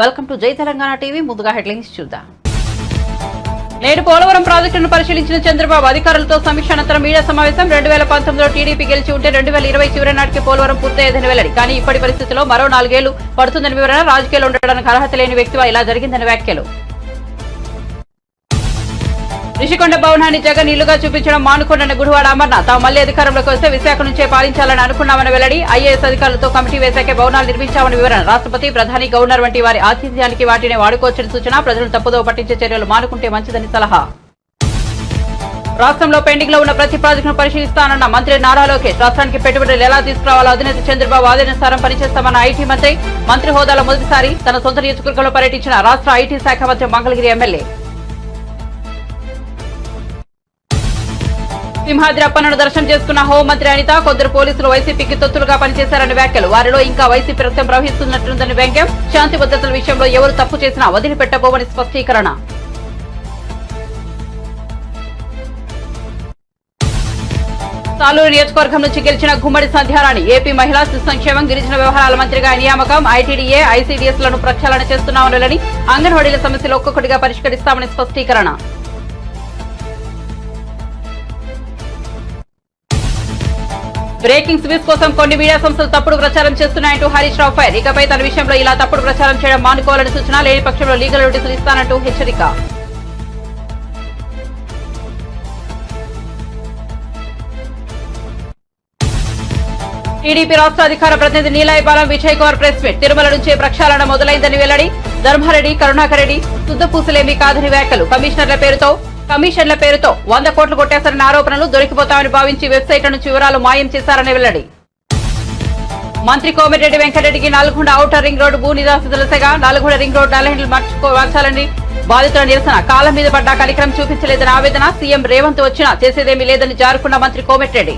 Welcome to జై Telangana TV. ముందుగా headlines చూద్దాం. నేడు పోలవరం ప్రాజెక్టును పరిశీలించిన చంద్రబాబు అధికారులతో సమీక్ష అనంతరం మీడియా సమావేశం. 2019లో టీడీపీ గెలిచి ఉంటే 2020 చివరి నాటికి పోలవరం పూర్తయ్యేదని వెల్లడి. కానీ ఇప్పటి పరిస్థితుల్లో మరో 4 ఏళ్లు పడుతుందని వివరణ. రాజకీయాలు ఉండడానికి అర్హత లేని వ్యక్తిగా ఇలా జరిగిందని వ్యాఖ్యలు. రిషికొండ భవనాన్ని జగన్ ఇల్లుగా చూపించడం మానుకోండని గుడివాడ అమర్నాథ్. తాము మళ్లీ అధికారంలోకి వస్తే విశాఖ నుంచే పాలించాలని అనుకున్నామని వెల్లడి. ఐఏఎస్ అధికారులతో కమిటీ వేశాకే భవనాలు నిర్మించామని వివరణ. రాష్ట్రపతి, ప్రధాని, గవర్నర్ వంటి వారి ఆతిథ్యానికి వాటిని వాడుకోవచ్చని సూచన. ప్రజలను తప్పుదోవ పట్టించే చర్యలు మానుకుంటే మంచిదని సలహా. రాష్ట్రంలో పెండింగ్ లో ఉన్న ప్రతి ప్రాజెక్టును పరిశీలిస్తానన్న మంత్రి నారా లోకేష్. రాష్ట్రానికి పెట్టుబడులు ఎలా తీసుకురావాలో అధినేత చంద్రబాబు ఆదేశానుసారం పనిచేస్తామన్న ఐటీ మంత్రి హోదాలో మొదటిసారి తన సొంత నియోజకవర్గంలో పర్యటించిన రాష్ట్ర ఐటీ శాఖ మంత్రి మంగళగిరి ఎమ్మెల్యే. సింహాద్రి అప్పన్నను దర్శనం చేసుకున్న హోంమంత్రి అనిత. కొందరు పోలీసులు వైసీపీకి తొత్తులుగా పనిచేశారని వ్యాఖ్యలు. వారిలో ఇంకా వైసీపీ రక్తం ప్రవహిస్తున్నట్లుందని వ్యంగ్యం. శాంతి భద్రతల విషయంలో ఎవరు తప్పు చేసినా వదిలిపెట్టబోమని స్పష్టీకరణ. సాలూరు నియోజకవర్గం నుంచి గెలిచిన గుమ్మడి సంధ్యారాణి. ఏపీ మహిళా శిశు సంక్షేమం, గిరిజన వ్యవహారాల మంత్రిగా నియామకం. ఐటీడీఏ, ఐసీడీఎస్ లను ప్రక్షాళన చేస్తున్నామని, అంగన్వాడీల సమస్యలు ఒక్కొక్కటిగా పరిష్కరిస్తామని స్పష్టీకరణ. బ్రేకింగ్ స్వీస్ కోసం కొన్ని మీడియా సంస్థలు తప్పుడు ప్రచారం చేస్తున్నాయంటూ హరీష్ రావు ఫైర్. ఇకపై తన విషయంలో ఇలా తప్పుడు ప్రచారం చేయడం మానుకోవాలని సూచన. లేని పక్షంలో లీగల్ నోటీసులు ఇస్తానంటూ హెచ్చరిక. టీడీపీ రాష్ట్ర అధికార ప్రతినిధి నీలాయపాలెం విజయ్ కుమార్ ప్రెస్ మీట్. తిరుమల నుంచే ప్రక్షాళన మొదలైందని వెల్లడి. ధర్మారెడ్డి, కరుణాకర్ రెడ్డి శుద్ధపూసలేమీ కాదని వ్యాఖ్యలు. కమిషన్ల పేరుతో 100 కోట్లు కొట్టేశారన్న ఆరోపణలు. దొరికిపోతామని భావించి వెబ్సైట్ల నుంచి వివరాలు మాయం చేశారని వెల్లడి. మంత్రి కోమిరెడ్డి వెంకటరెడ్డికి నల్గొండ ఔటర్ రింగ్ రోడ్డు భూ నిరాశితుల సెగ. నల్గొండ రింగ్ రోడ్డు నల్లహిండ్లు మార్చాలని బాధితుల నిరసన. కాలం మీద పడ్డ కనికరం చూపించలేదని ఆవేదన. సీఎం రేవంత్ వచ్చినా చేసేదేమీ లేదని జారుకున్న మంత్రి కోమిరెడ్డి.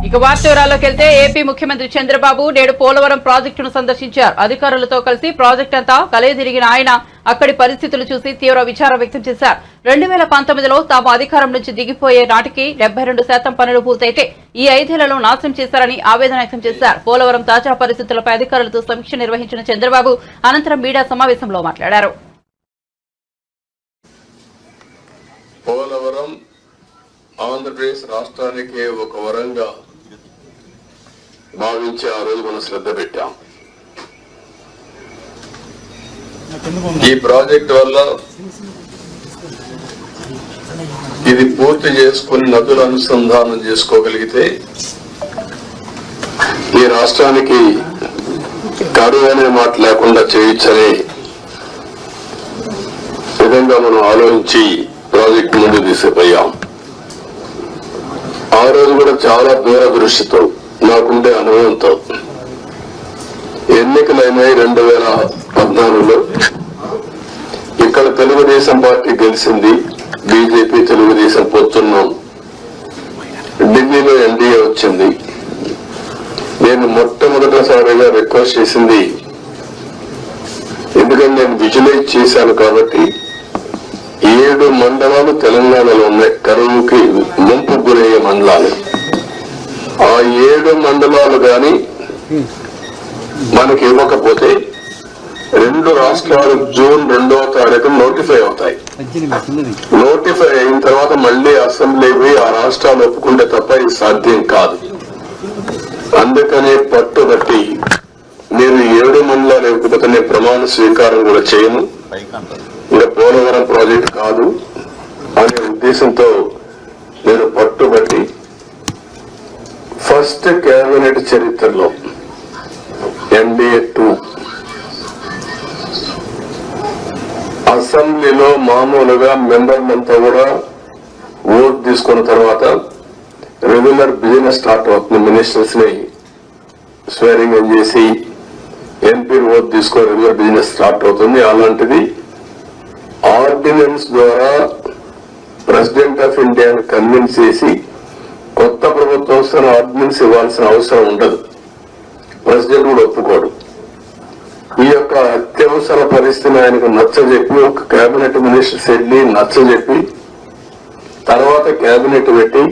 ఇక వార్త వివరాల్లోకి వెళ్తే ఏపీ ముఖ్యమంత్రి చంద్రబాబు నేడు పోలవరం ప్రాజెక్టును సందర్శించారు. అధికారులతో కలిసి ప్రాజెక్టు అంతా కలయతిరిగిన ఆయన అక్కడి పరిస్థితులు చూసి తీవ్ర విచారం వ్యక్తం చేశారు. 2019లో తాము అధికారం నుంచి దిగిపోయే నాటికి 72% పనులు పూర్తయితే ఈ 5 ఏళ్లలో నాశనం చేశారని ఆవేదన వ్యక్తం చేశారు. పోలవరం తాజా పరిస్థితులపై అధికారులతో సమీక్ష నిర్వహించిన చంద్రబాబు అనంతరం మీడియా సమావేశంలో మాట్లాడారు. పోలవరం ఆంధ్రప్రదేశ్ రాష్ట్రానికి ఒక వరంగా భావించి ఆ రోజు మనం శ్రద్ధ పెట్టాం. ఈ ప్రాజెక్ట్ వల్ల ఇది పూర్తి చేసుకుని నదుల అనుసంధానం చేసుకోగలిగితే ఈ రాష్ట్రానికి కరువు అనే మాట లేకుండా చేయొచ్చనే విధంగా మనం ఆలోచించి ప్రాజెక్ట్ ముందు తీసుకుపోయాం. ఆ రోజు కూడా చాలా దూరదృష్టితో నాకుండే అనుభవంతో ఎన్నికలైనాయి. 2014లో ఇక్కడ తెలుగుదేశం పార్టీ గెలిచింది. బీజేపీ తెలుగుదేశం పొత్తున్నాం. ఢిల్లీలో ఎన్డీఏ వచ్చింది. నేను మొట్టమొదటిసారిగా రిక్వెస్ట్ చేసింది, ఎందుకంటే నేను విజువలైజ్ చేశాను కాబట్టి 7 మండలాలు తెలంగాణలో ఉన్నాయి కరువుకి ముంపు గురయ్యే మండలాలు. ఆ 7 మండలాలు గాని మనకి ఇవ్వకపోతే 2 రాష్ట్రాలు జూన్ 2వ తారీఖు నోటిఫై అవుతాయి. నోటిఫై అయిన తర్వాత మళ్లీ అసెంబ్లీ పోయి ఆ రాష్ట్రాలు ఒప్పుకుంటే తప్ప ఇది సాధ్యం కాదు. అందుకనే పట్టుబట్టి నేను 7 మండలాలు ఇవ్వకపోతే నేను ప్రమాణ స్వీకారం కూడా చేయను, ఇంకా పోలవరం ప్రాజెక్ట్ కాదు అనే ఉద్దేశంతో నేను పట్టుబట్టి ఫస్ట్ కేబినెట్ చరిత్రలో ఎన్డీఏ 2 అసెంబ్లీలో మామూలుగా మెంబర్లంతా కూడా ఓట్ తీసుకున్న తర్వాత రెగ్యులర్ బిజినెస్ స్టార్ట్ అవుతుంది. మినిస్టర్స్ ని స్వేరింగ్ ఇన్ చేసి ఎంపీ ఓట్ తీసుకొని రెగ్యులర్ బిజినెస్ స్టార్ట్ అవుతుంది. అలాంటిది ఆర్డినెన్స్ ద్వారా ప్రెసిడెంట్ ఆఫ్ ఇండియాను కన్విన్స్ చేసి కొత్త ప్రభుత్వం వస్తున్న ఆర్డినెన్స్ ఇవ్వాల్సిన అవసరం ఉండదు. ప్రెసిడెంట్ కూడా ఒప్పుకోడు. ఈ యొక్క అత్యవసర పరిస్థితిని ఆయనకు నచ్చజెప్పి ఒక కేబినెట్ మినిస్టర్స్ వెళ్ళి నచ్చజెప్పి తర్వాత కేబినెట్ పెట్టి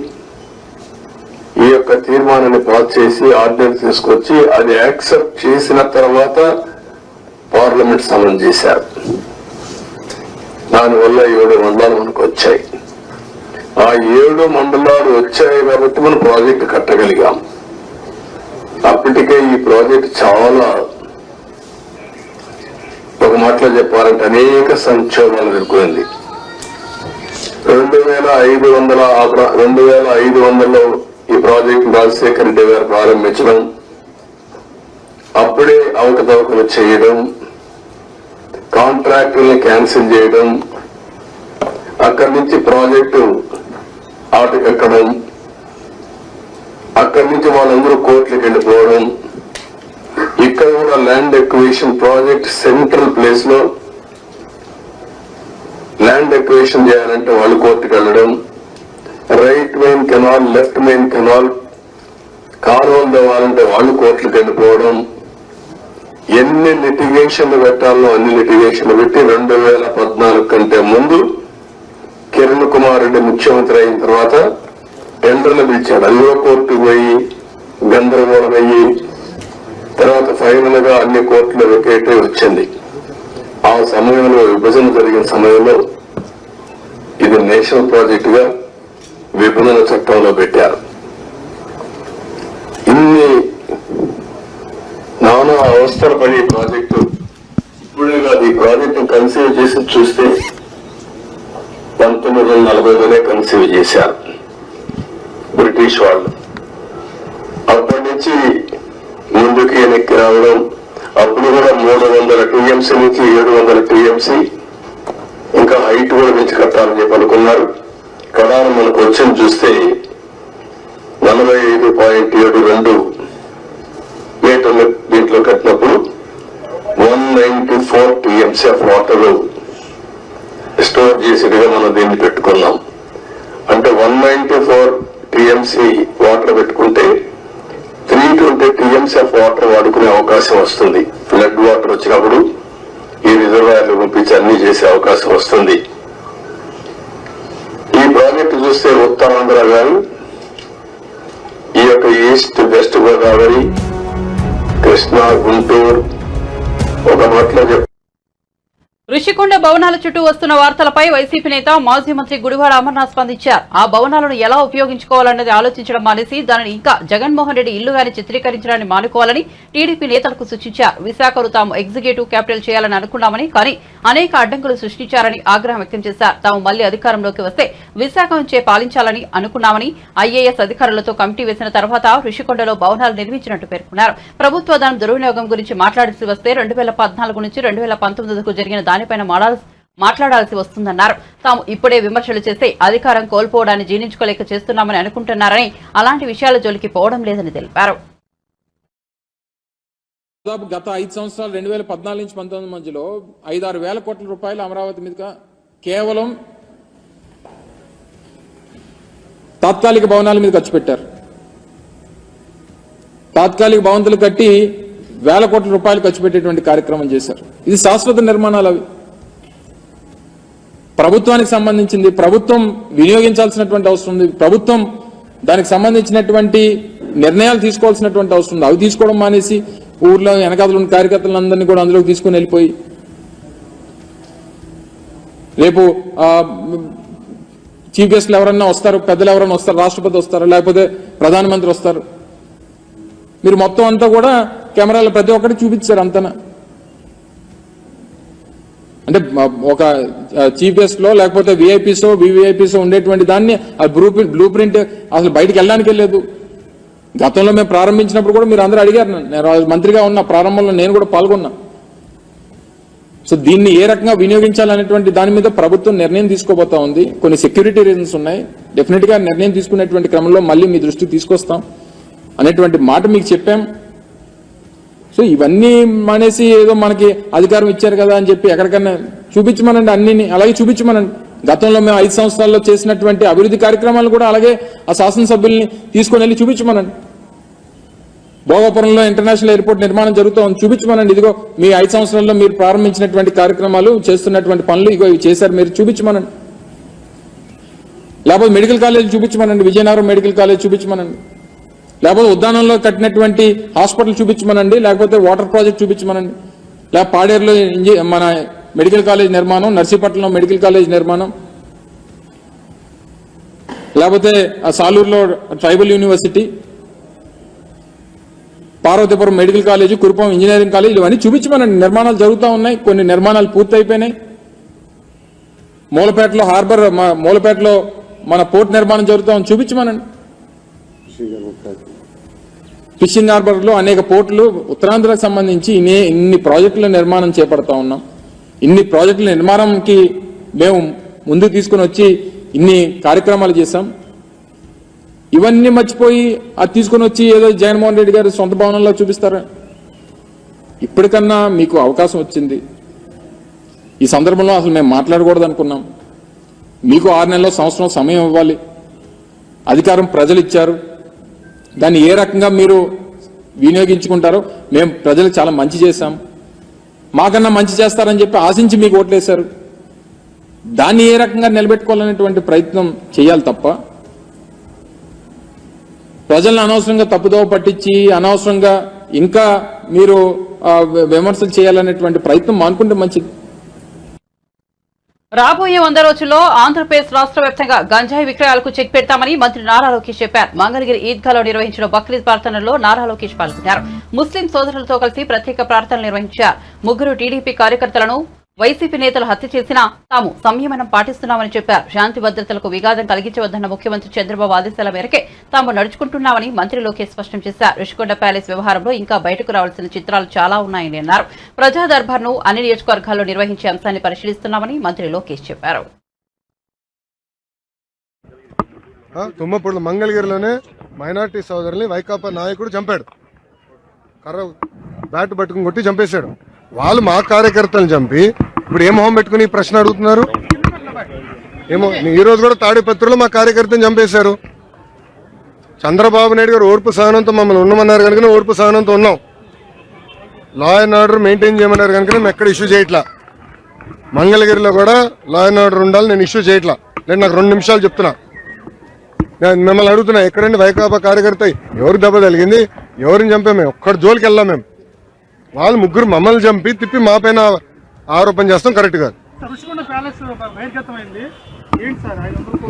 ఈ యొక్క తీర్మానాన్ని పాస్ చేసి ఆర్డినెన్స్ తీసుకొచ్చి అది యాక్సెప్ట్ చేసిన తర్వాత పార్లమెంట్ సమన్ చేశారు. దానివల్ల 7 మండలాలు మనకు వచ్చాయి. ఆ 7 మండలాలు వచ్చాయి కాబట్టి మనం ప్రాజెక్టు కట్టగలిగాం. అప్పటికే ఈ ప్రాజెక్ట్ చాలా, ఒక మాటలో చెప్పాలంటే అనేక సంక్షోభాలు ఎదుర్కొంది. 2500లో ఈ ప్రాజెక్టు రాజశేఖర రెడ్డి గారు ప్రారంభించడం, అప్పుడే అవకతవకలు చేయడం, కాంట్రాక్టుల్ని క్యాన్సిల్ చేయడం, అక్కడి నుంచి ప్రాజెక్టు ఆటకెక్కడం, అక్కడి నుంచి వాళ్ళందరూ కోర్టులకు వెళ్ళిపోవడం, ఇక్కడ కూడా land acquisition project central place లో ల్యాండ్ ఎక్విజిషన్ చేయాలంటే వాళ్ళు కోర్టుకు వెళ్ళడం, right main canal, left main canal కాలువలు తవ్వాలంటే వాళ్ళు కోర్టులకు వెళ్ళిపోవడం, ఎన్ని లిటిగేషన్లు పెట్టాలో అన్ని లిటిగేషన్లు పెట్టి 2014 కంటే ముందు కిరణ్ కుమార్ రెడ్డి ముఖ్యమంత్రి అయిన తర్వాత టెండర్లు పిలిచాడు. అదిగో కోర్టుకు పోయి గందరగోళం అయ్యి తర్వాత ఫైనల్ గా అన్ని కోర్టులు వెకేట్ వచ్చింది. ఆ సమయంలో విభజన జరిగిన సమయంలో ఇది నేషనల్ ప్రాజెక్ట్ గా విభజన చట్టంలో పెట్టారు. ఇన్ని నానా అవస్థలు పడి ప్రాజెక్టు ఇప్పుడే కాదు, ఈ ప్రాజెక్టు కన్సీవ్ చేసి చూస్తే 1940లోనే కన్సీవ్ చేశారు బ్రిటిష్ వాళ్ళు. అప్పటి నుంచి ముందుకు వెనక్కి రావడం, అప్పుడు కూడా 300 TMC నుంచి 700 TMC ఇంకా హైట్ కూడా పెంచి కట్టాలని చెప్పి అనుకున్నారు. కడాను మనకు వచ్చింది చూస్తే 45.72 మీటర్లు దీంట్లో కట్టినప్పుడు 194 TMC ఆఫ్ వాటర్ స్టోర్ చేసేట్టుగా మనం దీన్ని పెట్టుకున్నాం. అంటే 194 TMC వాటర్ పెట్టుకుంటే 320 TMC ఆఫ్ వాటర్ వాడుకునే అవకాశం వస్తుంది. ఫ్లడ్ వాటర్ వచ్చినప్పుడు ఈ రిజర్వాయర్లు పంపించి అన్ని చేసే అవకాశం వస్తుంది. ఈ ప్రాజెక్టు చూస్తే ఉత్తరాంధ్ర గాని ఈ యొక్క ఈస్ట్ వెస్ట్ గోదావరి, కృష్ణా, గుంటూరు ఒక మాటలో ఋషికొండ భవనాల చుట్టూ వస్తున్న వార్తలపై వైసీపీ నేత మాజీ మంత్రి గుడివాడ అమర్నాథ్ స్పందించారు. ఆ భవనాలను ఎలా ఉపయోగించుకోవాలన్నది ఆలోచించడం మానేసి దానిని ఇంకా జగన్మోహన్ రెడ్డి ఇల్లుగాని చిత్రీకరించడాన్ని మానుకోవాలని టీడీపీ నేతలకు సూచించారు. విశాఖను తాము ఎగ్జిక్యూటివ్ క్యాపిటల్ చేయాలని అనుకున్నామని, కానీ అనేక అడ్డంకులు సృష్టించారని ఆగ్రహం వ్యక్తం చేశారు. తాము మళ్లీ అధికారంలోకి వస్తే విశాఖ నుంచే పాలించాలని అనుకున్నామని, ఐఏఎస్ అధికారులతో కమిటీ వేసిన తర్వాత ఋషికొండలో భవనాలు నిర్మించినట్టు పేర్కొన్నారు. ప్రభుత్వ ధనం దుర్వినియోగం గురించి మాట్లాడాల్సి వస్తే 2014 నుంచి 2019కు జరిగిన దానిపైన మాట్లాడాల్సి వస్తుందన్నారు. తాము ఇప్పుడే విమర్శలు చేస్తే అధికారం కోల్పోవడాన్ని జీర్ణించుకోలేక చేస్తున్నామని అనుకుంటున్నారని, అలాంటి విషయాల జోలికి పోవడం లేదని తెలిపారు. దాదాపు గత 5 సంవత్సరాలు 2014 నుంచి 19 మధ్యలో 5-6 వేల కోట్ల రూపాయలు అమరావతి మీదుగా కేవలం తాత్కాలిక భవనాల మీద ఖర్చు పెట్టారు. తాత్కాలిక భవంతులు కట్టి వేల కోట్ల రూపాయలు ఖర్చు పెట్టేటువంటి కార్యక్రమం చేశారు. ఇది శాశ్వత నిర్మాణాలు. అవి ప్రభుత్వానికి సంబంధించింది, ప్రభుత్వం వినియోగించాల్సినటువంటి అవసరం ఉంది, ప్రభుత్వం దానికి సంబంధించినటువంటి నిర్ణయాలు తీసుకోవాల్సినటువంటి అవసరం ఉంది. అవి తీసుకోవడం మానేసి ఊర్లో వెనకాతలు ఉన్న కార్యకర్తలందరినీ కూడా అందులోకి తీసుకుని వెళ్ళిపోయి రేపు చీఫ్ గెస్ట్లు ఎవరన్నా వస్తారు, పెద్దలు ఎవరన్నా వస్తారు, రాష్ట్రపతి వస్తారు, లేకపోతే ప్రధానమంత్రి వస్తారు. మీరు మొత్తం అంతా కూడా కెమెరాలు ప్రతి ఒక్కటి చూపించారు అంతనా. అంటే ఒక చీఫ్ గెస్ట్ లో లేకపోతే విఐపీసో వివిఐపీసో ఉండేటువంటి దాన్ని ఆ బ్లూ ప్రింట్ అసలు బయటకు వెళ్ళడానికి లేదు. గతంలో మేము ప్రారంభించినప్పుడు కూడా మీరు అందరూ అడిగారు, నేను మంత్రిగా ఉన్న ప్రారంభంలో నేను కూడా పాల్గొన్నా. సో దీన్ని ఏ రకంగా వినియోగించాలనేటువంటి దాని మీద ప్రభుత్వం నిర్ణయం తీసుకోబోతా ఉంది. కొన్ని సెక్యూరిటీ రీజన్స్ ఉన్నాయి. డెఫినెట్ గా నిర్ణయం తీసుకునేటువంటి క్రమంలో మళ్ళీ మీ దృష్టికి తీసుకొస్తాం అనేటువంటి మాట మీకు చెప్పాం. సో ఇవన్నీ మానేసి ఏదో మనకి అధికారం ఇచ్చారు కదా అని చెప్పి ఎక్కడికన్నా చూపించమనండి, అన్ని అలాగే చూపించమనండి. గతంలో మేము 5 సంవత్సరాల్లో చేసినటువంటి అభివృద్ధి కార్యక్రమాలు కూడా అలాగే ఆ శాసనసభ్యుల్ని తీసుకొని వెళ్ళి చూపించమనండి. భోగాపురంలో ఇంటర్నేషనల్ ఎయిర్పోర్ట్ నిర్మాణం జరుగుతూ ఉంది, చూపించమనండి. ఇదిగో మీ 5 సంవత్సరాల్లో మీరు ప్రారంభించినటువంటి కార్యక్రమాలు, చేస్తున్నటువంటి పనులు ఇగో ఇవి చేశారు, మీరు చూపించమనండి. లేకపోతే మెడికల్ కాలేజ్ చూపించమనండి, విజయనగరం మెడికల్ కాలేజ్ చూపించమనండి. లేకపోతే ఉద్యానంలో కట్టినటువంటి హాస్పిటల్ చూపించమనండి, లేకపోతే వాటర్ ప్రాజెక్ట్ చూపించమనండి, లేకపోతే పాడేరులో మన మెడికల్ కాలేజ్ నిర్మాణం, నర్సీపట్నంలో మెడికల్ కాలేజ్ నిర్మాణం, లేకపోతే సాలూరులో tribal university, Parvathipuram medical college, Kurupam engineering college, ఇవన్నీ చూపించమనండి. నిర్మాణాలు జరుగుతూ ఉన్నాయి, కొన్ని నిర్మాణాలు పూర్తయిపోయినాయి. మూలపేటలో హార్బర్, మూలపేటలో మన పోర్ట్ నిర్మాణం జరుగుతూ ఉంది, చూపించమనండి. ఫిషింగ్ హార్బర్ లో అనేక పోర్టులు ఉత్తరాంధ్రకు సంబంధించి ఇన్ని ప్రాజెక్టుల నిర్మాణం చేపడతా ఉన్నాం. ఇన్ని ప్రాజెక్టుల నిర్మాణంకి మేము ముందుకు తీసుకుని వచ్చి ఇన్ని కార్యక్రమాలు చేశాం. ఇవన్నీ మర్చిపోయి అది తీసుకుని వచ్చి ఏదో జగన్మోహన్ రెడ్డి గారి సొంత భవనంలో చూపిస్తారా? ఇప్పటికన్నా మీకు అవకాశం వచ్చింది. ఈ సందర్భంలో అసలు మేము మాట్లాడకూడదు అనుకున్నాం. మీకు 6 నెలల సంవత్సరం సమయం ఇవ్వాలి. అధికారం ప్రజలు ఇచ్చారు, దాన్ని ఏ రకంగా మీరు వినియోగించుకుంటారో. మేము ప్రజలకు చాలా మంచి చేశాం, మాకన్నా మంచి చేస్తారని చెప్పి ఆశించి మీకు ఓట్లేశారు. దాన్ని ఏ రకంగా నిలబెట్టుకోవాలనేటువంటి ప్రయత్నం చేయాలి తప్ప ప్రజలను అనవసరంగా తప్పుదోవ పట్టించి అనవసరంగా ఇంకా మీరు విమర్శలు చేయాలనేటువంటి ప్రయత్నం మానుకుంటే మంచిది. రాబోయే 100 రోజుల్లో ఆంధ్రప్రదేశ్ రాష్ట్ర వ్యాప్తంగా గంజాయి విక్రయాలకు చెక్ పెడతామని మంత్రి నారా లోకేష్ చెప్పారు. మంగళగిరి ఈద్గాలో నిర్వహించిన బక్రీద్ ప్రార్థనలో నారా లోకేష్ పాల్గొన్నారు. ముస్లిం సోదరులతో కలిసి ప్రత్యేక ప్రార్థనలు నిర్వహించారు. 3 టీడీపీ కార్యకర్తలను వైసీపీ నేతలు హత్య చేసినా తాము సంయమనం పాటిస్తున్నామని చెప్పారు. శాంతి భద్రతలకు విఘాతం కలిగించవద్దన్న ముఖ్యమంత్రి చంద్రబాబు ఆదేశాల మేరకే తాము నడుచుకుంటున్నామని మంత్రి లోకేష్ స్పష్టం చేశారు. రుషికొండ ప్యాలెస్ వ్యవహారంలో ఇంకా బయటకు రావాల్సిన చిత్రాలు చాలా ఉన్నాయని అన్నారు. ప్రజా దర్బార్ను అన్ని నియోజకవర్గాల్లో నిర్వహించే అంశాన్ని పరిశీలిస్తున్నామని మంత్రి లోకేష్ చెప్పారు. తుమ్మపూడి మంగళగిరిలోనే మైనార్టీ సోదరుల్ని వైకాపా నాయకుడు చంపాడు. కర్ర బ్యాట్ పట్టుకుని కొట్టి చంపేశాడు. వాళ్ళు మా కార్యకర్తలను చంపి ఇప్పుడు ఏ మొహం పెట్టుకుని ప్రశ్న అడుగుతున్నారు? ఏమో ఈ రోజు కూడా తాడిపత్రిలో మా కార్యకర్తను చంపేశారు. చంద్రబాబు నాయుడు గారు ఓర్పు సహనంతో మమ్మల్ని ఉండమన్నారు కనుక ఓర్పు సహనంతో ఉన్నాం. లా అండ్ ఆర్డర్ మెయింటైన్ చేయమన్నారు కనుక మేము ఎక్కడ ఇష్యూ చేయట్లా. మంగళగిరిలో కూడా లా అండ్ ఆర్డర్ ఉండాలి, నేను ఇష్యూ చేయట్లా. నేను నాకు 2 నిమిషాలు చెప్తున్నా. నేను మిమ్మల్ని అడుగుతున్నా, ఎక్కడండి వైకాపా కార్యకర్త? ఎవరు దెబ్బ తగిలింది? ఎవరిని చంపాము? ఒక్కడి జోలికి వెళ్ళాం మేము. వాళ్ళు 3 మమ్మల్ని చంపి తిప్పి మా పైన ఆరోపణ చేస్తాం కరెక్ట్ కాదు.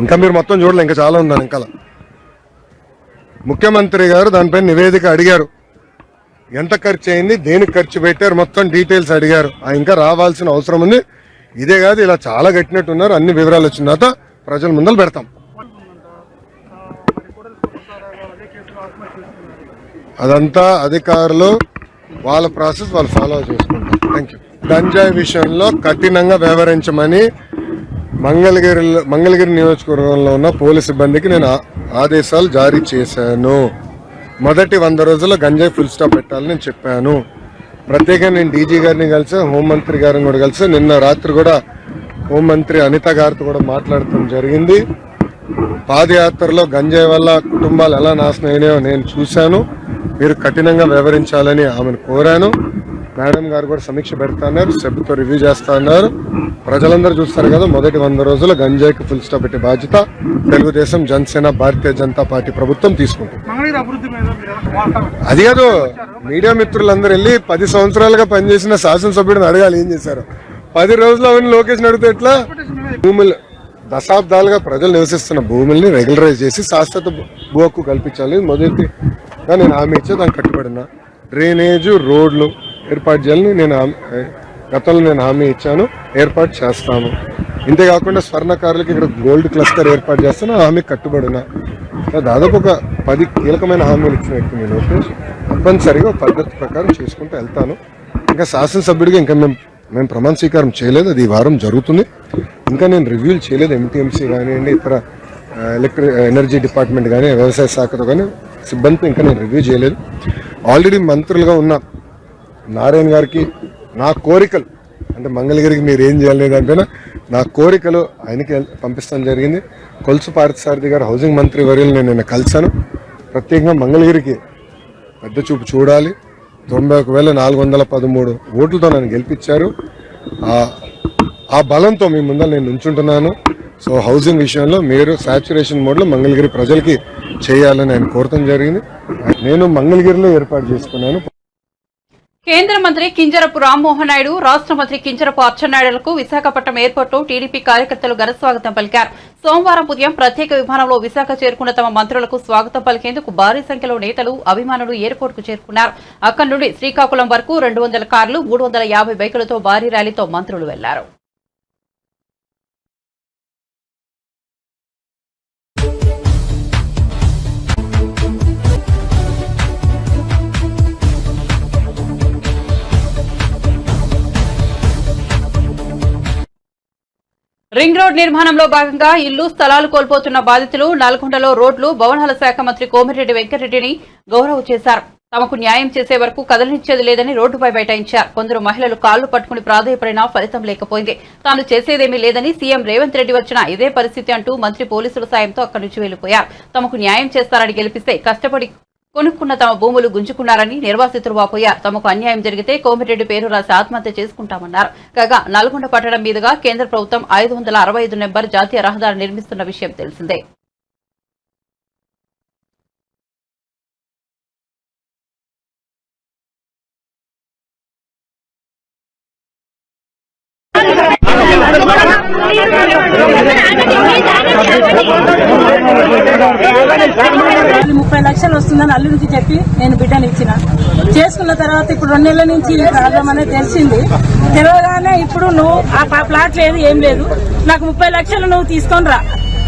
ఇంకా మీరు మొత్తం చూడలే, ఇంకా చాలా ఉందని. ఇంకా ముఖ్యమంత్రి గారు దానిపైన నివేదిక అడిగారు. ఎంత ఖర్చు అయింది, దేనికి ఖర్చు పెట్టారు, మొత్తం డీటెయిల్స్ అడిగారు. ఇంకా రావాల్సిన అవసరం ఉంది. ఇదే కాదు, ఇలా చాలా కట్టినట్టున్నారు. అన్ని వివరాలు వచ్చిన తర్వాత ప్రజల ముందర పెడతాం. అదంతా అధికారులు వాళ్ళ ప్రాసెస్ వాళ్ళు ఫాలో చేసుకుంటారు. Thank you. గంజాయి విషయంలో కఠినంగా వ్యవహరించమని మంగళగిరి నియోజకవర్గంలో ఉన్న పోలీసు సిబ్బందికి నేను ఆదేశాలు జారీ చేశాను. మొదటి 100 రోజుల్లో గంజాయి ఫుల్ స్టాప్ పెట్టాలని నేను చెప్పాను. ప్రత్యేకంగా నేను డీజీ గారిని కలిసి, హోంమంత్రి గారిని కూడా కలిసి, నిన్న రాత్రి కూడా హోంమంత్రి అనిత గారితో కూడా మాట్లాడటం జరిగింది. పాదయాత్రలో గంజాయి వల్ల కుటుంబాలు ఎలా నాశనం అయినాయో నేను చూశాను. మీరు కఠినంగా వ్యవహరించాలని ఆమెను కోరాను. మేడం గారు కూడా సమీక్ష పెడతాన్నారు, సభ్యుతో రివ్యూ చేస్తా అన్నారు. ప్రజలందరూ చూస్తారు కదా, మొదటి 100 రోజుల్లో గంజాయికి ఫుల్ స్టాప్ పెట్టే బాధ్యత తెలుగుదేశం, జనసేన, భారతీయ జనతా పార్టీ ప్రభుత్వం తీసుకుంటుంది. అది కాదు, మీడియా మిత్రులందరూ వెళ్ళి 10 సంవత్సరాలుగా పనిచేసిన శాసనసభ్యుడిని అడగాలి ఏం చేశారు. 10 రోజులు అవన్నీ లోకేష్ అడిగితే ఎట్లా? భూములు దశాబ్దాలుగా ప్రజలు నివసిస్తున్న భూముల్ని రెగ్యులరైజ్ చేసి శాశ్వత భూ హక్కు కల్పించాలి. మొదటిగా నేను హామీ ఇచ్చే దానికి కట్టుబడిన డ్రైనేజ్, రోడ్లు ఏర్పాటు చేయాలని గతంలో నేను హామీ ఇచ్చాను, ఏర్పాటు చేస్తాను. ఇంతేకాకుండా స్వర్ణకారులకి ఇక్కడ గోల్డ్ క్లస్టర్ ఏర్పాటు చేస్తాను, ఆ హామీకి కట్టుబడిన. దాదాపు ఒక 10 కీలకమైన హామీలు ఇచ్చిన వ్యక్తి నేను లోకేష్. తప్పనిసరిగా పద్ధతి ప్రకారం చేసుకుంటూ వెళ్తాను. ఇంకా శాసనసభ్యుడిగా ఇంకా మేము ప్రమాణ స్వీకారం చేయలేదు, అది ఈ వారం జరుగుతుంది. ఇంకా నేను రివ్యూలు చేయలేదు. ఎంటీఎంసీ కానివ్వండి, ఇతర ఎనర్జీ డిపార్ట్మెంట్ కానీ, వ్యవసాయ శాఖతో కానీ సిబ్బందితో ఇంకా నేను రివ్యూ చేయలేదు. ఆల్రెడీ మంత్రులుగా ఉన్న నారాయణ గారికి నా కోరికలు, అంటే మంగళగిరికి మీరు ఏం చేయాలి దానిపైన నా కోరికలు ఆయనకి పంపిస్తాం జరిగింది. కొలుసు పార్థసారథి గారు హౌసింగ్ మంత్రి వర్యులు నేను నిన్న కలిశాను. ప్రత్యేకంగా మంగళగిరికి పెద్ద చూపు చూడాలి. 91,413 ఓట్లతో నన్ను గెలిపించారు. ఆ బలంతో మీ ముందర నేను నుంచుంటున్నాను. సో హౌసింగ్ విషయంలో మీరు సాచ్యురేషన్ మోడ్లో మంగళగిరి ప్రజలకి చేయాలని ఆయన కోరటం జరిగింది. నేను మంగళగిరిలో ఏర్పాటు చేసుకున్నాను. కేంద్ర మంత్రి కింజరపు రామ్మోహన్ నాయుడు, రాష్ట్ర మంత్రి కింజరపు అచ్చెన్నాయుడులకు విశాఖపట్నం ఎయిర్పోర్టులో టీడీపీ కార్యకర్తలు ఘనస్వాగతం పలికారు. సోమవారం ఉదయం ప్రత్యేక విమానంలో విశాఖ చేరుకున్న తమ మంత్రులకు స్వాగతం పలికేందుకు భారీ సంఖ్యలో నేతలు, అభిమానులు ఎయిర్పోర్టుకు చేరుకున్నారు. అక్కడి నుండి శ్రీకాకుళం వరకు 200 కార్లు, 350 బైకులతో భారీ ర్యాలీతో మంత్రులు వెళ్లారు. రింగ్ రోడ్ నిర్మాణంలో భాగంగా ఇల్లు, స్థలాలు కోల్పోతున్న బాధితులు నల్గొండలో రోడ్లు, భవనాల శాఖ మంత్రి కోమిరెడ్డి వెంకటరెడ్డిని గౌరవ చేశారు. తమకు న్యాయం చేసే వరకు కదలనిచ్చేది లేదని రోడ్డుపై బైఠాయించారు. కొందరు మహిళలు కాళ్లు పట్టుకుని ప్రాధేయపడినా ఫలితం లేకపోయింది. తాను చేసేదేమీ లేదని సీఎం రేవంత్ రెడ్డి వచ్చినా ఇదే పరిస్థితి అంటూ మంత్రి పోలీసుల సాయంతో అక్కడి నుంచి వెళ్లిపోయారు. తమకు న్యాయం చేస్తారని గెలిపిస్తే కష్టపడి కొనుక్కున్న తమ భూములు గుంజుకున్నారని నిర్వాసితులు వాపోయారు. తమకు అన్యాయం జరిగితే కోమిరెడ్డి పేరు రాసి ఆత్మహత్య చేసుకుంటామన్నారు. కాగా నల్గొండ పట్టణం మీదుగా కేంద్ర ప్రభుత్వం 565 నెంబర్ జాతీయ రహదారి నిర్మిస్తున్న విషయం తెలిసిందే. $30 లక్షలు వస్తుందని అల్లుడికి చెప్పి నేను బిడ్డని ఇచ్చిన. చేసుకున్న తర్వాత ఇప్పుడు 2 నెలల నుంచి ఈ ప్రాబ్లం అనేది తెలిసింది. తెలియగానే ఇప్పుడు నువ్వు ఆ ప్లాట్ లేదు, ఏం లేదు, నాకు 30 లక్షలు నువ్వు తీసుకొని రా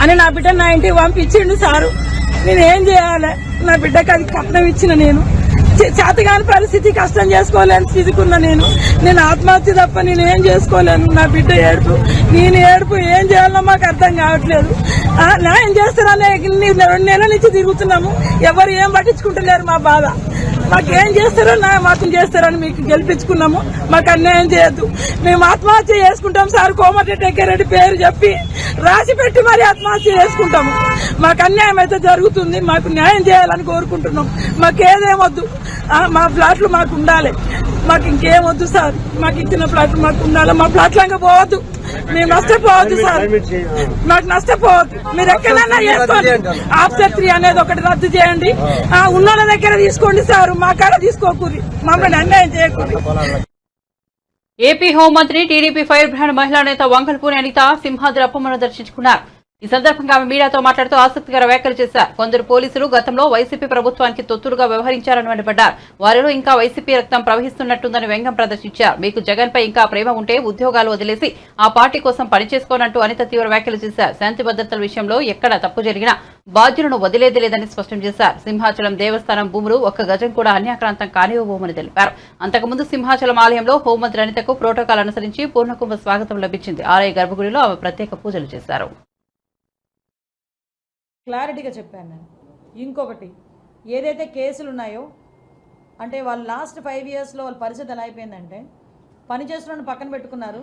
అని నా బిడ్డ నా ఇంటికి పంపించిండు సారు. నేను ఏం చేయాలి? నా బిడ్డకి అది కట్నం ఇచ్చిన నేను చేతగాని పరిస్థితి, కష్టం చేసుకోలేని స్థితికున్నా నేను ఆత్మహత్య తప్ప నేను ఏం చేసుకోలేను. నా బిడ్డ ఏడుపు, నేను ఏడుపు, ఏం చేయాలో మాకు అర్థం కావట్లేదు. న్యాయం చేస్తారనే 2 నెలల నుంచి తిరుగుతున్నాము, ఎవరు ఏం పట్టించుకుంటలేరు మా బాధ. మాకేం చేస్తారో మాకు చేస్తారని మీకు గెలిపించుకున్నాము, మాకు అన్యాయం చేయొద్దు. మేము ఆత్మహత్య చేసుకుంటాం సార్, కోమటిరెడ్డి పేరు చెప్పి రాసి పెట్టి మరి ఆత్మహత్య చేసుకుంటాము. మాకు అన్యాయం అయితే జరుగుతుంది, మాకు న్యాయం చేయాలని కోరుకుంటున్నాం. మాకేదేమొద్దు, మా ప్లాట్లు మాకు ఉండాలి, మాకు ఇంకేమొద్దు సార్. మాకు ఇచ్చిన ప్లాట్లు మాకు ఉండాలి, మా ప్లాట్లంగా పోవద్దు, మేము నష్టపోవద్దు సార్, మాకు నష్టపోవద్దు. మీరు ఎక్కడైనా చేసుకోండి, ఆఫ్టర్ 3 అనేది ఒకటి రద్దు చేయండి, ఉన్న దగ్గర తీసుకోండి సార్, మా కాడ తీసుకోకూరి, మమ్మల్ని అన్యాయం చేయకూడదు. ఏపీ హోంమంత్రి, టీడీపీ ఫైర్ బ్రాండ్ మహిళా నేత వంగల్పూని అనిత సింహాద్రి అప్పమ్మను దర్శించుకున్నారు. ఈ సందర్భంగా ఆమె మీడియాతో మాట్లాడుతూ ఆసక్తికర వ్యాఖ్యలు చేశారు. కొందరు పోలీసులు గతంలో వైసీపీ ప్రభుత్వానికి తొత్తులుగా వ్యవహరించారని మండిపడ్డారు. వారిలో ఇంకా వైసీపీ రక్తం ప్రవహిస్తున్నట్టుందని వ్యంగ్యం ప్రదర్శించారు. మీకు జగన్ పై ఇంకా ప్రేమ ఉంటే ఉద్యోగాలు వదిలేసి ఆ పార్టీ కోసం పనిచేసుకోనంటూ అనిత తీవ్ర వ్యాఖ్యలు చేశారు. శాంతి భద్రతల విషయంలో ఎక్కడ తప్పు జరిగినా బాధ్యులను వదిలేది లేదని స్పష్టం చేశారు. సింహాచలం దేవస్థానం భూములు 1 గజం కూడా అన్యాక్రాంతం కానివ్వబోమని తెలిపారు. అంతకుముందు సింహాచలం ఆలయంలో హోంమంత్రి అనితకు ప్రోటోకాల్ అనుసరించి పూర్ణకుంభ స్వాగతం లభించింది. ఆలయ గర్భగుడిలో ఆమె ప్రత్యేక పూజలు చేశారు. క్లారిటీగా చెప్పాను నేను. ఇంకొకటి, ఏదైతే కేసులు ఉన్నాయో అంటే వాళ్ళు లాస్ట్ 5 yearsలో వాళ్ళ పరిస్థితి ఎలా అయిపోయిందంటే, పని చేస్తున్న పక్కన పెట్టుకున్నారు,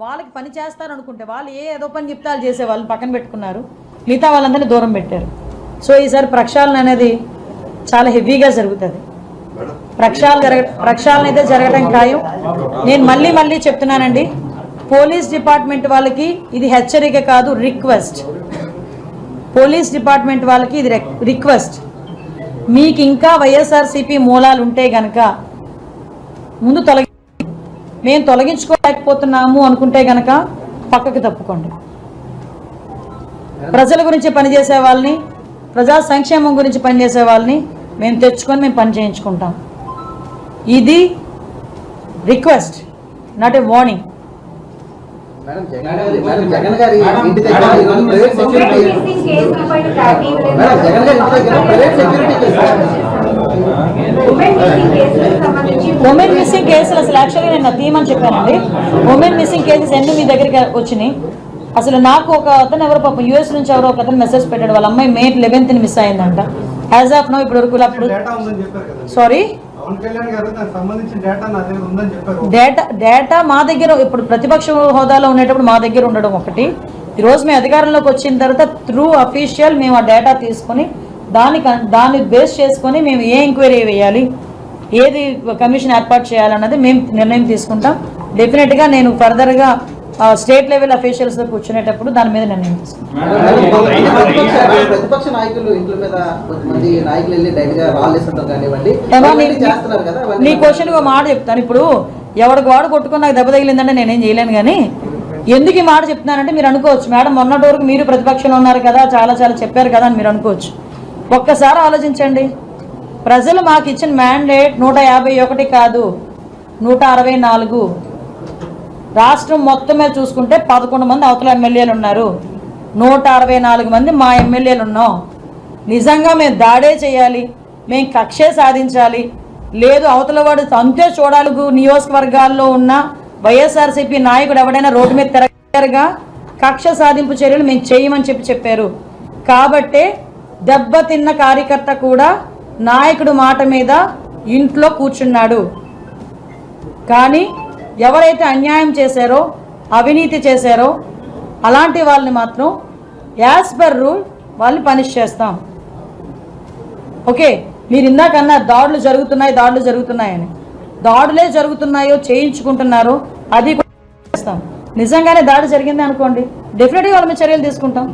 వాళ్ళకి పని చేస్తారు అనుకుంటే వాళ్ళు ఏదో పని చెప్తాలు చేసే వాళ్ళని పక్కన పెట్టుకున్నారు, మిగతా వాళ్ళందరినీ దూరం పెట్టారు. సో ఈసారి ప్రక్షాళన అనేది చాలా హెవీగా జరుగుతుంది. ప్రక్షాళన అయితే జరగడం ఖాయం. నేను మళ్ళీ చెప్తున్నానండి, పోలీస్ డిపార్ట్మెంట్ వాళ్ళకి ఇది హెచ్చరిక కాదు, రిక్వెస్ట్. పోలీస్ డిపార్ట్మెంట్ వాళ్ళకి ఇది రిక్వెస్ట్. మీకు ఇంకా వైఎస్ఆర్సీపీ మూలాలు ఉంటే గనక ముందు మేము తొలగించుకోలేకపోతున్నాము అనుకుంటే గనక పక్కకు తప్పుకోండి. ప్రజల గురించి పనిచేసే వాళ్ళని, ప్రజా సంక్షేమం గురించి పనిచేసే వాళ్ళని మేము తెచ్చుకొని మేము పని చేయించుకుంటాం. ఇది request, not a warning. Women missing కేసులు అసలు యాక్చువల్గా నేను తీయమని చెప్పానండి. ఉమెన్ మిస్సింగ్ కేసెస్ ఎన్ని మీ దగ్గరికి వచ్చినాయి? అసలు నాకు ఒక అతను ఎవరో పాపం యూఎస్ నుంచి ఎవరో ఒక అతను మెసేజ్ పెట్టాడు, వాళ్ళ అమ్మాయి May 11th మిస్ అయిందంట. యాజ్ ఆఫ్ నో ఇప్పుడు వరకు సారీ డేటా మా దగ్గర ఇప్పుడు ప్రతిపక్ష హోదాలో ఉండేటప్పుడు మా దగ్గర ఉండడం ఒకటి. ఈరోజు మేము అధికారంలోకి వచ్చిన తర్వాత త్రూ అఫీషియల్ మేము ఆ డేటా తీసుకుని దాన్ని బేస్ చేసుకొని మేము ఏ ఎంక్వైరీ వేయాలి, ఏది కమిషన్ ఏర్పాటు చేయాలన్నది మేము నిర్ణయం తీసుకుంటాం. డెఫినెట్గా నేను ఫర్దర్గా స్టేట్ లెవెల్ అఫీషియల్స్తో కూర్చునేటప్పుడు దాని మీద నిర్ణయం తీసుకుంటాం. ప్రతిపక్ష నాయకులు ఇంట్లో మీద కొంతమంది నాయకులు వెళ్ళి డైరెక్ట్ గా రాళ్ళేస్తుంటారు కానివ్వండి చేస్తున్నారు కదా. నీ క్వశ్చన్ ఒక మాట చెప్తాను. ఇప్పుడు ఎవరికి వాడు కొట్టుకుని నాకు దెబ్బ తగిలిందంటే నేనేం చేయలేను. కానీ ఎందుకు ఈ మాట చెప్తున్నానంటే మీరు అనుకోవచ్చు, మేడం మొన్నటి వరకు మీరు ప్రతిపక్షంలో ఉన్నారు కదా, చాలా చాలా చెప్పారు కదా అని మీరు అనుకోవచ్చు. ఒక్కసారి ఆలోచించండి. ప్రజలు మాకు ఇచ్చిన మ్యాండేట్ 151 కాదు, 164. రాష్ట్రం మొత్తం మీద చూసుకుంటే 11 మంది అవతల ఎమ్మెల్యేలు ఉన్నారు, 164 మంది మా ఎమ్మెల్యేలు ఉన్నాం. నిజంగా మేము దాడే చేయాలి, మేము కక్షే సాధించాలి, లేదు అవతల వాడు అంతే చూడాలి. నియోజకవర్గాల్లో ఉన్న వైఎస్ఆర్సీపీ నాయకుడు ఎవడైనా రోడ్డు మీద తిరగగా కక్ష సాధింపు చర్యలు మేము చేయమని చెప్పారు. కాబట్టే దెబ్బతిన్న కార్యకర్త కూడా నాయకుడు మాట మీద ఇంట్లో కూర్చున్నాడు. కానీ ఎవరైతే అన్యాయం చేశారో, అవినీతి చేశారో అలాంటి వాళ్ళని మాత్రం యాజ్ పర్ రూల్ వాళ్ళని పనిష్ చేస్తాం. ఓకే, మీరు ఇందాకన్నా దాడులు జరుగుతున్నాయని, దాడులే జరుగుతున్నాయో చేయించుకుంటున్నారో అది కూడా చేస్తాం. నిజంగానే దాడి జరిగింది అనుకోండి, డెఫినెట్గా వాళ్ళ మీద చర్యలు తీసుకుంటాం.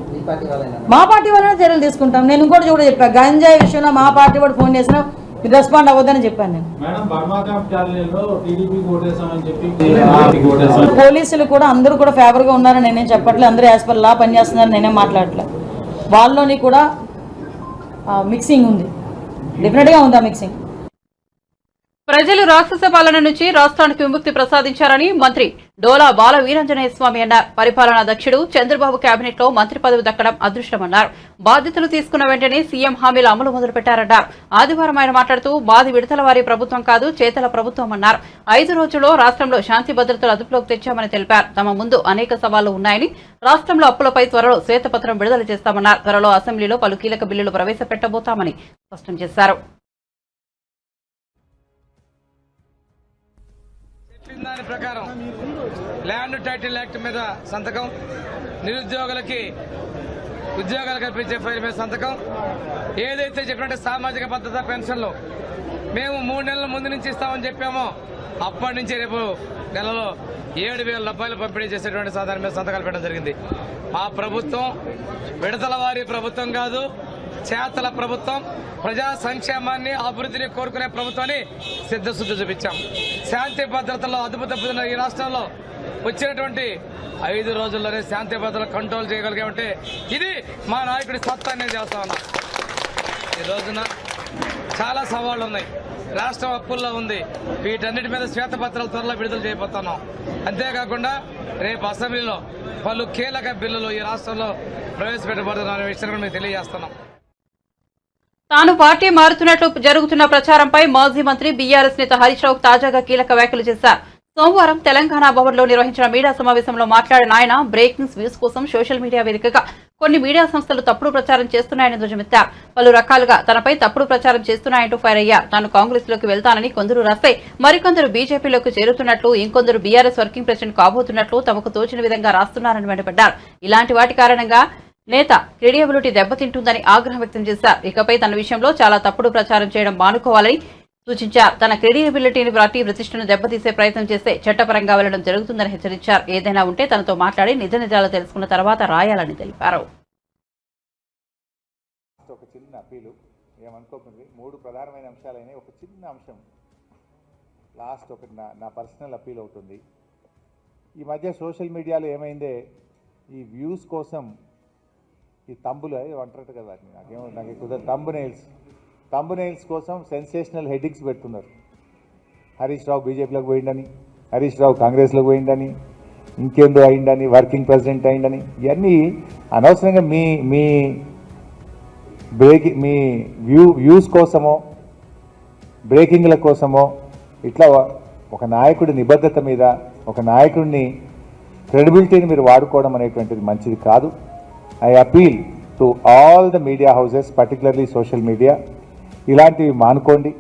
మా పార్టీ వాళ్ళనే చర్యలు తీసుకుంటాం. నేను ఇంకోటి కూడా చెప్పా, గంజాయి విషయంలో మా పార్టీ వాడు ఫోన్ చేసినా మీరు రెస్పాండ్ అవ్వద్దని చెప్పాను నేను. పోలీసులు కూడా అందరూ కూడా ఫేవర్గా ఉన్నారని నేనేం చెప్పట్లేదు, అందరూ యాజ్ పర్ లా పనిచేస్తున్నారని నేనేం మాట్లాడట్లేదు. వాళ్ళలోని కూడా మిక్సింగ్ ఉంది, డెఫినెట్గా ఉంది ఆ మిక్సింగ్. ప్రజలు రాక్షస పాలన నుంచి రాష్ట్రానికి విముక్తి ప్రసాదించారని మంత్రి డోలా బాల వీరాంజనేయ స్వామి అన్నారు. పరిపాలనా దక్షుడు చంద్రబాబు కేబినెట్ లో మంత్రి పదవి దక్కడం అదృష్టమన్నారు. బాధ్యతలు తీసుకున్న వెంటనే సీఎం హామీల అమలు మొదలుపెట్టారన్నారు. ఆదివారం ఆయన మాట్లాడుతూ మాది విడతల వారి ప్రభుత్వం కాదు, చేతల ప్రభుత్వం అన్నారు. 5 రోజుల్లో రాష్ట్రంలో శాంతి భద్రతలు అదుపులోకి తెచ్చామని తెలిపారు. తమ ముందు అనేక సవాళ్లు ఉన్నాయని, రాష్ట్రంలో అప్పులపై త్వరలో శ్వేతపత్రం విడుదల చేస్తామన్నారు. త్వరలో అసెంబ్లీలో పలు కీలక బిల్లులు ప్రవేశపెట్టబోతామని స్పష్టం చేశారు. దాని ప్రకారం ల్యాండ్ టైటిల్ యాక్ట్ మీద సంతకం, నిరుద్యోగులకి ఉద్యోగాలు కల్పించే ఫైల్ మీద సంతకం, ఏదైతే చెప్పినట్టు సామాజిక భద్రత పెన్షన్లు మేము 3 నెలల ముందు నుంచి ఇస్తామని చెప్పామో అప్పటి నుంచి రేపు నెలలో 7,000 రూపాయలు పంపిణీ చేసేటువంటి సాధారణ మీద సంతకాలు పెట్టడం జరిగింది. మా ప్రభుత్వం విడతల వారి ప్రభుత్వం కాదు, చేతల ప్రభుత్వం, ప్రజా సంక్షేమాన్ని అభివృద్ధిని కోరుకునే ప్రభుత్వాన్ని సిద్ధశుద్ధి చూపించాం. శాంతి భద్రతలో అదుపు తప్పుతున్న ఈ రాష్ట్రంలో వచ్చినటువంటి 5 రోజుల్లోనే శాంతి భద్రతలు కంట్రోల్ చేయగలిగామంటే ఇది మా నాయకుడి సత్తా నేను చేస్తా ఉన్నా. ఈ రోజున చాలా సవాళ్లు ఉన్నాయి, రాష్ట్రం అప్పుల్లో ఉంది. వీటన్నిటి మీద శ్వేతపత్రాలు త్వరలో విడుదల చేయబోతున్నాం. అంతేకాకుండా రేపు అసెంబ్లీలో పలు కీలక బిల్లులు ఈ రాష్ట్రంలో ప్రవేశపెట్టబడుతున్న విషయాన్ని మేము తెలియజేస్తున్నాం. తాను పార్టీ మారుతున్నట్లు జరుగుతున్న ప్రచారంపై మాజీ మంత్రి బీఆర్ఎస్ నేత హరీష్ రావు తాజాగా కీలక వ్యాఖ్యలు చేశారు. సోమవారం తెలంగాణ భవన్లో నిర్వహించిన మీడియా సమావేశంలో మాట్లాడిన ఆయన బ్రేకింగ్ వ్యూస్ కోసం సోషల్ మీడియా వేదికగా కొన్ని మీడియా సంస్థలు తప్పుడు ప్రచారం చేస్తున్నాయని ధ్వజమెత్తారు. పలు రకాలుగా తనపై తప్పుడు ప్రచారం చేస్తున్నాయంటూ ఫైర్ అయ్యారు. తాను కాంగ్రెస్ లోకి వెళ్తానని కొందరు రాస్తే మరికొందరు బీజేపీలోకి చేరుతున్నట్లు, ఇంకొందరు బీఆర్ఎస్ వర్కింగ్ ప్రెసిడెంట్ కాబోతున్నట్లు తమకు తోచిన విధంగా రాస్తున్నారని మండిపడ్డారు. ఇలాంటి వాటి కారణంగా నేత క్రెడిబిలిటీ దెబ్బతింటుందని ఆగ్రహం వ్యక్తం చేశారు. ఇకపై తన విషయంలో చాలా తప్పుడు ప్రచారం చేయడం మానుకోవాలని సూచించారు. తన క్రెడిబిలిటీని పార్టీ ప్రతిష్టను దెబ్బతీసే ప్రయత్నం చేస్తే చట్టపరంగా వెళ్లడం జరుగుతుందని హెచ్చరించారు. ఏదైనా ఉంటే తనతో మాట్లాడి నిజ నిజాలు తెలుసుకున్న తర్వాత రాయాలని తెలిపారు. ఒక చిన్న అప్పీలు, ఏమనుకోకండి, 3 ప్రధానమైన అంశాలైన ఒక చిన్న అంశం లాస్ట్ ఒకటి నా పర్సనల్ అప్పీల్ అవుతుంది. ఈ మధ్య సోషల్ మీడియాలో ఏమైందే, ఈ వ్యూస్ కోసం ఈ తంబులు అంటారు కదా, నాకు కుదరదు, తంబు నెయిల్స్ కోసం సెన్సేషనల్ హెడ్డింగ్స్ పెడుతున్నారు. హరీష్ రావు బీజేపీలోకి పోయిండని, హరీష్ రావు కాంగ్రెస్లోకి పోయిండని, ఇంకేందో అయిందని, వర్కింగ్ ప్రెసిడెంట్ అయిందని, ఇవన్నీ అనవసరంగా మీ వ్యూస్ కోసమో బ్రేకింగ్ల కోసమో ఇట్లా ఒక నాయకుడి నిబద్ధత మీద, ఒక నాయకుడిని క్రెడిబిలిటీని మీరు వాడుకోవడం అనేటువంటిది మంచిది కాదు. I appeal to all the media houses, particularly social media, ఇలాంటివి మానుకోండి.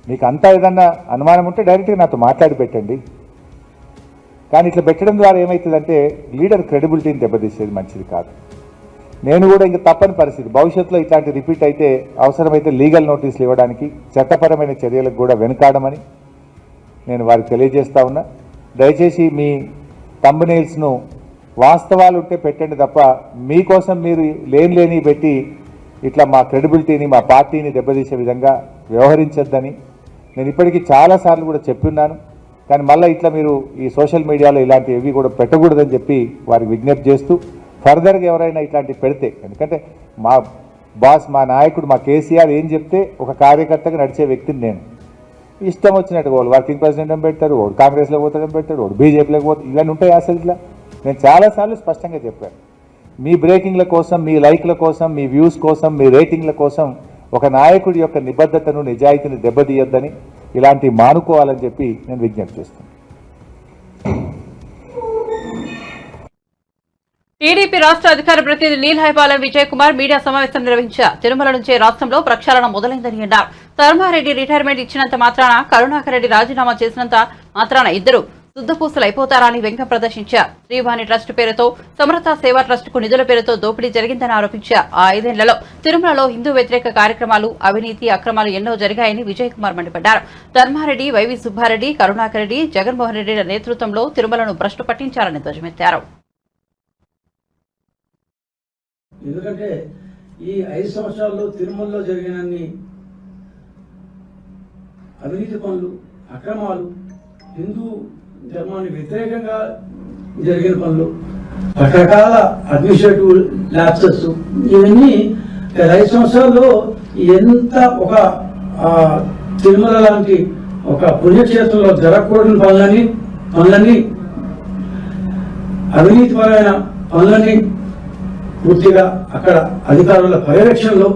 మీకు అంతా ఏదన్నా అనుమానం ఉంటే డైరెక్ట్గా నాతో మాట్లాడి పెట్టండి. కానీ ఇట్లా పెట్టడం ద్వారా ఏమవుతుందంటే లీడర్ క్రెడిబిలిటీని దెబ్బతీసేది మంచిది కాదు. నేను కూడా ఇంకా తప్పని పరిస్థితి, భవిష్యత్తులో ఇట్లాంటి రిపీట్ అయితే అవసరమైతే లీగల్ నోటీసులు ఇవ్వడానికి, చట్టపరమైన చర్యలకు కూడా వెనుకాడమని నేను వారికి తెలియజేస్తా ఉన్నా. దయచేసి మీ థంబ్నెయిల్స్ను వాస్తవాలు ఉంటే పెట్టండి తప్ప మీకోసం మీరు లేని పెట్టి ఇట్లా మా క్రెడిబిలిటీని మా పార్టీని దెబ్బతీసే విధంగా వ్యవహరించొద్దని నేను ఇప్పటికీ చాలాసార్లు కూడా చెప్తున్నాను. కానీ మళ్ళీ ఇట్లా మీరు ఈ సోషల్ మీడియాలో ఇలాంటివి కూడా పెట్టకూడదని చెప్పి వారికి విజ్ఞప్తి చేస్తూ ఫర్దర్గా ఎవరైనా ఇట్లాంటివి పెడితే, ఎందుకంటే మా బాస్ మా నాయకుడు మా కేసీఆర్ ఏం చెప్తే ఒక కార్యకర్తగా నడిచే వ్యక్తిని నేను. ఇష్టం వచ్చినట్టు వాళ్ళు వర్కింగ్ ప్రెసిడెంట్ అని పెడతారు, వాడు కాంగ్రెస్లో పోతాడని పెడతాడు, వాడు బీజేపీలోకి పోతాడు, ఇవన్నీ ఉంటాయి అసలు ఇట్లా. నేను చాలాసార్లు స్పష్టంగా చెప్పాను, మీ బ్రేకింగ్ల కోసం, మీ లైక్ల కోసం, మీ వ్యూస్ కోసం, మీ రేటింగ్ల కోసం ఒక నాయకుడి యొక్క నిబద్ధతను నిజాయితీని దెబ్బతీయొద్దని, ఇలాంటివి మానుకోవాలని చెప్పి నేను విజ్ఞప్తి చేస్తాను. టీడీపీ రాష్ట్ర అధికార ప్రతినిధి నీలహైపాలెం విజయ్ కుమార్ మీడియా సమావేశం నిర్వహించారు. తిరుమల నుంచే రాష్ట్రంలో ప్రక్షాళన మొదలైందని అన్నారు. ధర్మారెడ్డి రిటైర్మెంట్ ఇచ్చినంత మాత్రాన, కరుణాకర్ రెడ్డి రాజీనామా చేసినంత మాత్రాన ఇద్దరు శుద్ధపూసలైపోతారని వ్యంగ్యం ప్రదర్శించారు. శ్రీవాణి ట్రస్ట్ పేరుతో, సమరత సేవా ట్రస్ట్ కు నిధుల పేరుతో దోపిడీ జరిగిందని ఆరోపించారు. ఆ 5 ఏళ్లలో తిరుమలలో హిందూ వ్యతిరేక కార్యక్రమాలు, అవినీతి, అక్రమాలు ఎన్నో జరిగాయని విజయ్ కుమార్ మండిపడ్డారు. ధర్మారెడ్డి, వైవి సుబ్బారెడ్డి, కరుణాకర్ రెడ్డి, జగన్మోహన్ రెడ్డి నేతృత్వంలో తిరుమలను భ్రష్టు పట్టించారని ధ్వజమెత్తారు. ఎందుకంటే ఈ 5 సంవత్సరాల్లో తిరుమలలో జరిగినన్ని అవినీతి పనులు, అక్రమాలు, హిందూ ధర్మానికి వ్యతిరేకంగా జరిగిన పనులు, రకరకాల అడ్మినిస్ట్రేటివ్ ల్యాప్సెస్, ఇవన్నీ 5 సంవత్సరాల్లో ఎంత ఒక తిరుమల లాంటి ఒక పుణ్యక్షేత్రంలో జరగకూడని పనులని అవినీతిపరమైన పనులని పూర్తిగా అక్కడ అధికారుల పర్యవేక్షణలో,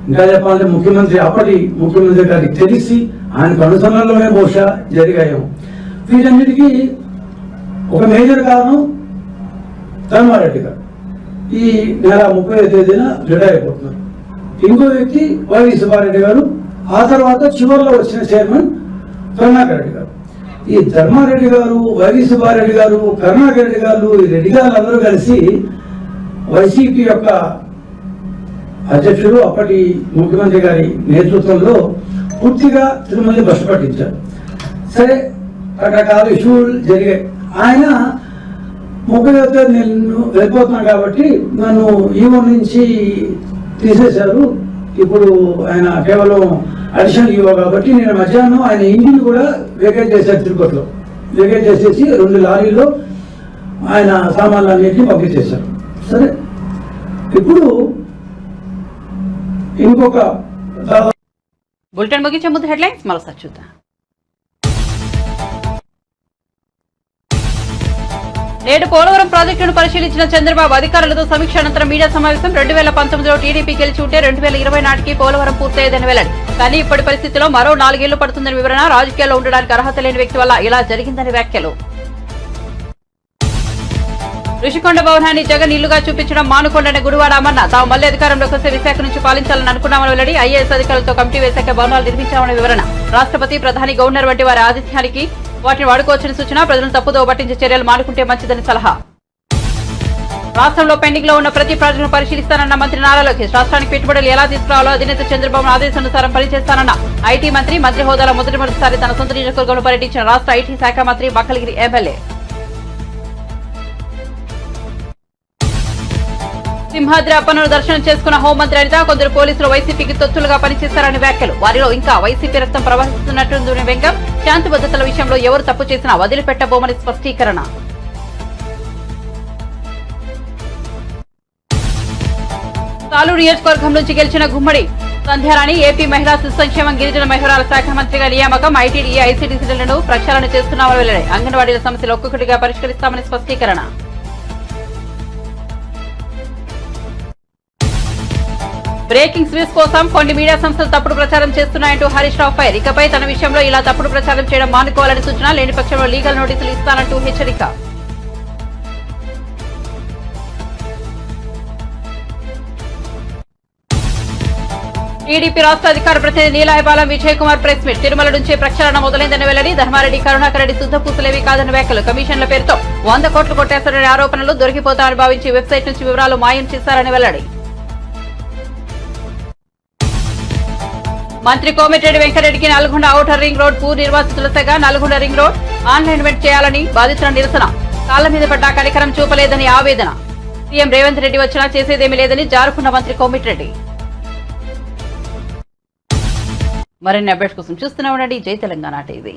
ఇంకా చెప్పాలంటే అప్పటి ముఖ్యమంత్రి గారికి తెలిసి ఆయన అనుసరణలోనే బహుశా జరిగాయేమో. వీటన్నిటికీ ఒక మేజర్ కారణం ధర్మారెడ్డి గారు ఈ నెల 30వ తేదీన రిటైర్ అయిపోతున్నారు. ఇంకో వ్యక్తి వైవి సుబ్బారెడ్డి గారు, ఆ తర్వాత చివరిలో వచ్చిన చైర్మన్ కరుణాకర్ రెడ్డి గారు. ఈ ధర్మారెడ్డి గారు, వైవి సుబ్బారెడ్డి గారు, కరుణాకర్ రెడ్డి గారు, ఈ రెడ్డి గారు అందరూ కలిసి వైసీపీ యొక్క అధ్యక్షుడు, అప్పటి ముఖ్యమంత్రి గారి నేతృత్వంలో పూర్తిగా తిరుమలని భ్రష్టు పట్టించారు. సరే, రకరకాల ఇష్యూలు జరిగాయి. ఆయన 30వ నేను వెళ్ళిపోతున్నాను కాబట్టి నన్ను ఈవో నుంచి తీసేశారు, ఇప్పుడు ఆయన కేవలం అడిషనల్ ఈవో కాబట్టి నేను మధ్యాహ్నం ఆయన ఇంటిని కూడా వేకేట్ చేశారు. తిరుపతిలో వేకేట్ చేసేసి 2 లారీల్లో ఆయన సామాన్లన్నింటినీ పంపించేశారు. సరే, ఇప్పుడు ఇంకొక బులెటిన్ ముగించే ముందు హెడ్లైన్స్ మరోసారి చూద్దాం. నేడు పోలవరం ప్రాజెక్టును పరిశీలించిన చంద్రబాబు, అధికారులతో సమీక్ష అనంతరం మీడియా సమావేశం. 2019లో టీడీపీ గెలిచి ఉంటే 2020 నాటికి పోలవరం పూర్తయ్యేదని వెల్లడి. కానీ ఇప్పటి పరిస్థితిలో మరో 4 ఏళ్లు పడుతుందని వివరణ. రాజకీయాల్లో ఉండడానికి అర్హత లేని వ్యక్తి వల్ల ఇలా జరిగిందని వ్యాఖ్యలు. రుషికొండ భవనాన్ని జగన్ ఇల్లుగా చూపించడం మానుకోండని గుడివాడ అమర్నాథ్. తాము మళ్లీ అధికారంలోకి వస్తే విశాఖ నుంచి పాలించాలని అనుకున్నామని వెల్లడి. ఐఏఎస్ అధికారులతో కమిటీ వేశాక భవనాలు నిర్మించామని వివరణ. రాష్ట్రపతి, ప్రధాని, గవర్నర్ వంటి వారి ఆతిథ్యానికి వాటిని వాడుకోవచ్చని సూచన. ప్రజలను తప్పుదో పట్టించే చర్యలు మానుకుంటే మంచిదని సలహా. రాష్ట్రంలో పెండింగ్ లో ఉన్న ప్రతి ప్రాజెక్టును పరిశీలిస్తానన్న మంత్రి నారా లోకేష్. రాష్ట్రానికి పెట్టుబడులు ఎలా తీసుకురావాలో అధినేత చంద్రబాబు ఆదేశానుసారం పనిచేస్తానన్న ఐటీ మంత్రి హోదాలో మొదటిసారి తన సొంత నియోజకవర్గంలో పర్యటించిన రాష్ట్ర ఐటీ శాఖ మంత్రి మక్కలగిరి ఎమ్మెల్యే. సింహాద్రి అప్పన్నను దర్శనం చేసుకున్న హోంమంత్రి అనిత. కొందరు పోలీసులు వైసీపీకి తొత్తులుగా పనిచేస్తారని వ్యాఖ్యలు. వారిలో ఇంకా వైసీపీ రక్తం ప్రవహిస్తున్నట్టుంది వ్యంగ్యం. శాంతి భద్రతల విషయంలో ఎవరు తప్పు చేసినా వదిలిపెట్టబోమని స్పష్టీకరణ. సాలూరు నియోజకవర్గం నుంచి గెలిచిన గుమ్మడి సంధ్యారాణి. ఏపీ మహిళా శిశు సంక్షేమం, గిరిజన మహిళల శాఖ మంత్రిగా నియామకం. ఐటీడీఏ, ఐసీడీసీలను ప్రక్షాళన చేస్తున్నామని వెల్లడి. అంగన్వాడీల సమస్యలు ఒక్కొక్కటిగా పరిష్కరిస్తామని స్పష్టీకరణ. బ్రేకింగ్ న్యూస్ కోసం కొన్ని మీడియా సంస్థలు తప్పుడు ప్రచారం చేస్తున్నాయంటూ హరీష్ రావు ఫైర్. ఇకపై తన విషయంలో ఇలా తప్పుడు ప్రచారం చేయడం మానుకోవాలని సూచన. లేని పక్షంలో లీగల్ నోటీసులు ఇస్తానంటూ హెచ్చరిక. టీడీపీ రాష్ట్ర అధికార ప్రతినిధి నీలహైపాలెం విజయ్ కుమార్ ప్రెస్ మీట్. తిరుమల నుంచే ప్రక్షాళన మొదలైందని వెల్లడి. ధర్మారెడ్డి, కరుణాకర్ రెడ్డి శుద్ధపూసలేవి కాదని వ్యాఖ్యలు. కమిషన్ల పేరుతో 100 కోట్లు కొట్టేస్తారనే ఆరోపణలు. దొరికిపోతామని భావించి వెబ్సైట్ నుంచి వివరాలు మాయం చేశారని వెల్లడి. మంత్రి కోమటిరెడ్డి వెంకటరెడ్డికి నల్గొండ ఔటర్ రింగ్ రోడ్ భూ నిర్వాసితుల శాఖ. నల్గొండ రింగ్ రోడ్ ఆన్లైన్మెంట్ చేయాలని బాధితుల నిరసన. కాళ్ల మీద పడ్డా కనికరం చూపలేదని ఆవేదన. సీఎం రేవంత్ రెడ్డి వచ్చినా చేసేదేమీ లేదని జారుకున్న మంత్రి కోమిటిరెడ్డి. మరిన్ని అప్డేట్స్ కోసం చూస్తూనే ఉండండి జై తెలంగాణ టీవీ.